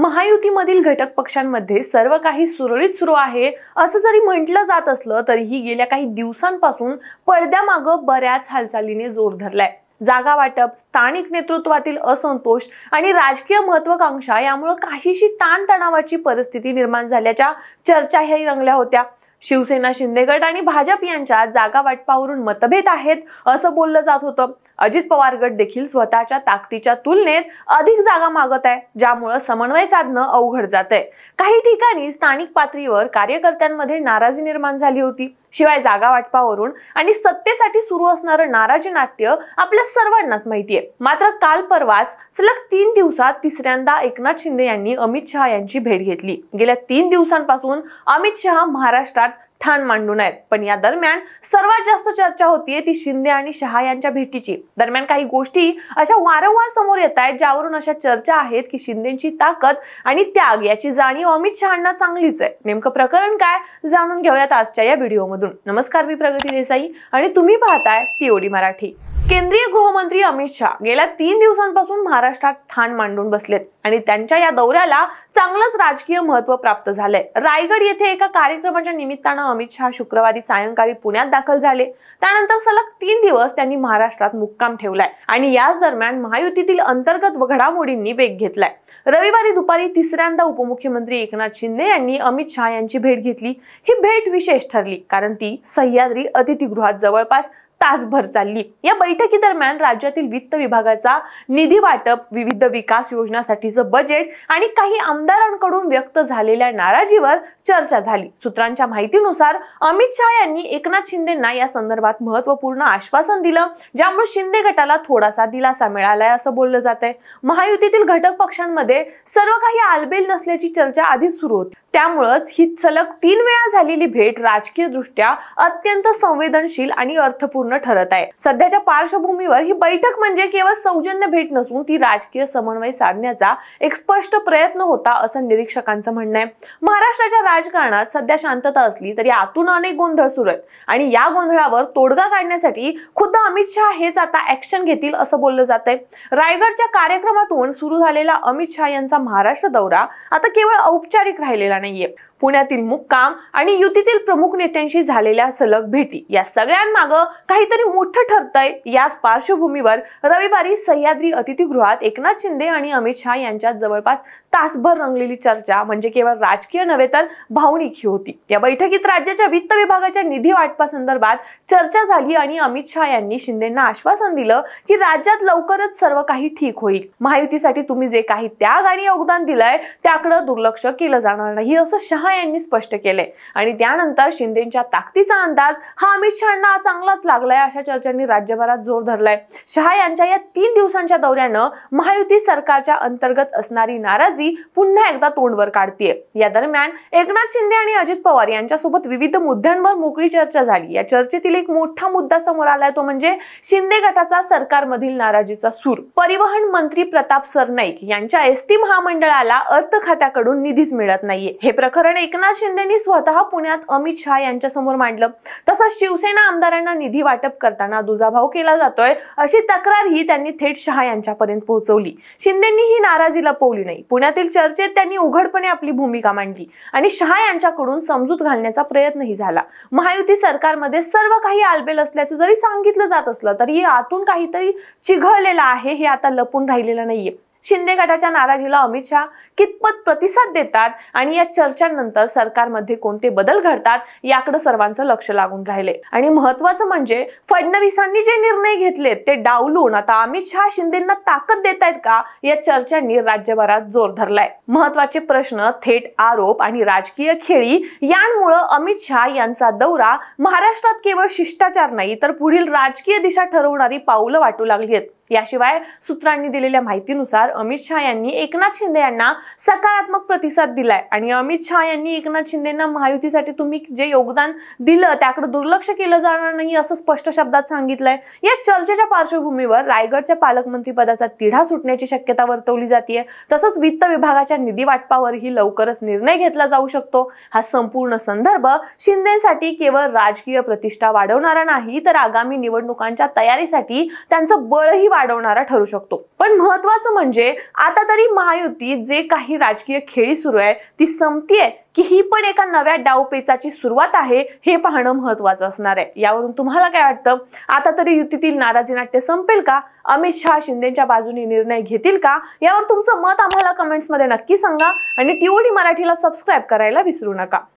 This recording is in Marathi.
महायुतीमधील घटक पक्षांमध्ये सर्व काही सुरळीत सुरू आहे असं जरी म्हटलं जात असलं तरीही गेल्या काही दिवसांपासून पडद्यामागं बऱ्याच हालचालीने जोर धरलाय। जागा वाटप, स्थानिक नेतृत्वातील असंतोष आणि राजकीय महत्त्वाकांक्षा यामुळे काहीशी ताणतणावाची परिस्थिती निर्माण झाल्याच्या चर्चाही रंगल्या होत्या। शिवसेना, शिंदे गट आणि भाजप यांच्यात जागा वाटपावरून मतभेद आहेत असं बोललं जात होतं। अजित पवार गट देखील स्वतःच्या ताकदीच्या तुलनेत अधिक जागा मागत आहे, ज्यामुळे समन्वय साधणं अवघड जातंय। काही ठिकाणी स्थानिक पातळीवर कार्यकर्त्यांमध्ये नाराजी निर्माण झाली होती। शिवाय जागा वाटपावरून आणि सत्तेसाठी सुरू असणारं नाराजी नाट्य आपल्या सर्वांनाच माहिती आहे। मात्र काल परवाच सलग 3 दिवसात तिसऱ्यांदा एकनाथ शिंदे यांनी अमित शहा यांची भेट घेतली। गेल्या 3 दिवसांपासून अमित शहा महाराष्ट्रात ठाण मांडून आहेत, पण या दरम्यान सर्वात जास्त चर्चा होतीये ती शिंदे आणि शहा यांच्या भेटीची। दरम्यान काही गोष्टी अशा वारंवार समोर येत आहेत ज्यावरून अशा चर्चा आहेत की शिंदेची ताकद आणि त्याग याची जाणीव अमित शहांना चांगलीच आहे। नेमकं प्रकरण काय जाणून घेऊयात आजच्या या व्हिडिओमधून। नमस्कार, मी प्रगती देसाई आणि तुम्ही पाहताय TOD मराठी। केंद्रीय गृहमंत्री अमित शहा गेल्या 3 दिवसांपासून महाराष्ट्रात ठाण मांडून बसलेत आणि त्यांच्या या दौऱ्याला चांगलंच राजकीय महत्त्व प्राप्त झालंय। रायगड येथे एका कार्यक्रमाच्या निमित्तानं अमित शहा शुक्रवारी सायंकाळी पुण्यात दाखल झाले। त्यानंतर सलग 3 दिवस त्यांनी महाराष्ट्रात मुक्काम ठेवलाय आणि याच दरम्यान महायुतीतील अंतर्गत घडामोडींनी वेग घेतलाय। रविवारी दुपारी तिसऱ्यांदा उपमुख्यमंत्री एकनाथ शिंदे यांनी अमित शहा यांची भेट घेतली। ही भेट विशेष ठरली कारण ती सह्याद्री अतिथीगृहात जवळपास तासभर चालली। या बैठकीदरम्यान राज्यातील वित्त विभागाचा निधी वाटप, विविध विकास योजनांसाठीचं बजेट आणि काही आमदारांकडून व्यक्त झालेल्या नाराजीवर चर्चा झाली। सूत्रांच्या माहितीनुसार अमित शहा यांनी एकनाथ शिंदेंना या संदर्भात महत्त्वपूर्ण आश्वासन दिलं, ज्यामुळे शिंदे गटाला थोडासा दिलासा मिळालाय असं बोललं जातंय। महायुतीतील घटक पक्षांमध्ये सर्व काही आलबेल नसल्याची चर्चा आधीच सुरू होती, त्यामुळेच ही सलग 3 वेळा झालेली भेट राजकीय दृष्ट्या अत्यंत संवेदनशील आणि अर्थपूर्ण ठरत आहे। सध्याच्या पार्श्वभूमीवर ही बैठक म्हणजे केवळ सौजन्य भेट नसून ती राजकीय समन्वय साधण्याचा एक स्पष्ट प्रयत्न होता असं निरीक्षकांचं म्हणणं आहे। महाराष्ट्राच्या राजकारणात सध्या शांतता असली तरी आतून अनेक गोंधळ सुरू आहेत आणि या गोंधळावर तोडगा काढण्यासाठी खुद्द अमित शहा हेच आता ऍक्शन घेतील असं बोललं जातंय। रायगडच्या कार्यक्रमातून सुरू झालेला अमित शहा यांचा महाराष्ट्र दौरा आता केवळ औपचारिक राहिलेला नाहीये। पुण्यातील मुक्काम आणि युतीतील प्रमुख नेत्यांशी झालेल्या सलग भेटी या सगळ्यांमागं काहीतरी मोठं ठरतंय। याच पार्श्वभूमीवर रविवारी सह्याद्री अतिथीगृहात एकनाथ शिंदे आणि अमित शहा यांच्यात जवळपास तासभर रंगलेली चर्चा म्हणजे केवळ राजकीय नव्हे तर भावनिक होती। या बैठकीत राज्याच्या वित्त विभागाच्या निधी वाटपासंदर्भात चर्चा झाली आणि अमित शहा यांनी शिंदेंना आश्वासन दिलं की राज्यात लवकरच सर्व काही ठीक होईल। महायुतीसाठी तुम्ही जे काही त्याग आणि योगदान दिलंय त्याकडे दुर्लक्ष केलं जाणार नाही असं शहा यांनी स्पष्ट केले आणि त्यानंतर शिंदेच्या ताकदीचा अंदाज हा अमित शहांना चांगलाच लागलाय अशा चर्चांनी राज्यभरात जोर धरलाय। शहा यांच्या या 3 दिवसांच्या दौऱ्यानं महायुती सरकारच्या अंतर्गत असणारी नाराजी पुन्हा एकदा तोंडवर काढतेय। या दरम्यान एकनाथ शिंदे आणि अजित पवार यांच्यासोबत विविध मुद्द्यांवर मोकळी चर्चा झाली। या चर्चेतील एक मोठा मुद्दा समोर आलाय तो म्हणजे शिंदे गटाचा सरकारमधील नाराजीचा सूर। परिवहन मंत्री प्रताप सरनाईक यांच्या एसटी महामंडळाला अर्थ खात्याकडून निधीच मिळत नाहीये। हे प्रकरण एकनाथ शिंदेंनी स्वतः पुण्यात अमित शहा यांच्या समोर मांडलं। तसंच शिवसेना आमदारांना निधी वाटप करताना दुजाभाव केला जातोय अशी तक्रारही त्यांनी थेट शहा यांच्यापर्यंत पोहोचवली। शिंदेंनी ही नाराजी लपवली नाही। पुण्यातील चर्चेत त्यांनी उघडपणे आपली भूमिका मांडली आणि शहा यांच्याकडून समजूत घालण्याचा प्रयत्नही झाला। महायुती सरकारमध्ये सर्व काही आलबेल असल्याचं जरी सांगितलं जात असलं तरी आतून काहीतरी चिघळलेलं आहे हे आता लपून राहिलेलं नाहीये। शिंदे गटाच्या नाराजीला अमित शहा कितपत प्रतिसाद देतात आणि या चर्चांनंतर सरकारमध्ये कोणते बदल घडतात याकडे सर्वांचं लक्ष लागून राहिले। आणि महत्त्वाचं म्हणजे फडणवीसांनी जे निर्णय घेतलेत ते डावलून आता अमित शहा शिंदेंना ताकद देत आहेत का या चर्चांनी राज्यभरात जोर धरलाय। महत्त्वाचे प्रश्न, थेट आरोप आणि राजकीय खेळी यांमुळे अमित शहा यांचा दौरा महाराष्ट्रात केवळ शिष्टाचार नाही तर पुढील राजकीय दिशा ठरवणारी पाऊलं वाटू लागली आहेत। याशिवाय सूत्रांनी दिलेल्या माहितीनुसार अमित शहा यांनी एकनाथ शिंदे यांना सकारात्मक प्रतिसाद दिलाय आणि अमित शहा यांनी एकनाथ शिंदेंना महायुतीसाठी तुम्ही जे योगदान दिलं त्याकडे दुर्लक्ष केलं जाणार नाही असं स्पष्ट शब्दात सांगितलंय। या चर्चेच्या पार्श्वभूमीवर रायगडच्या पालकमंत्री पदाचा तिढा सुटण्याची शक्यता वर्तवली जाते। तसंच वित्त विभागाच्या निधी वाटपावरही लवकरच निर्णय घेतला जाऊ शकतो। हा संपूर्ण संदर्भ शिंदेसाठी केवळ राजकीय प्रतिष्ठा वाढवणारा नाही तर आगामी निवडणुकांच्या तयारीसाठी त्यांचं बळही वाढवणारा ठरू शकतो। पण महत्वाचं म्हणजे आता तरी महायुती जे काही राजकीय खेळी सुरू आहे ती संपतीये की ही पण एका नव्या डावपेचाची सुरुवात आहे हे पाहणं महत्वाचं असणार आहे। यावरून तुम्हाला काय वाटतं? आता तरी युतीतील नाराजी नाट्य संपेल का? अमित शहा शिंदेच्या बाजूने निर्णय घेतील का? यावर तुमचं मत आम्हाला कमेंट्स मध्ये नक्की सांगा आणि टीओडी मराठीला सबस्क्राईब करायला विसरू नका।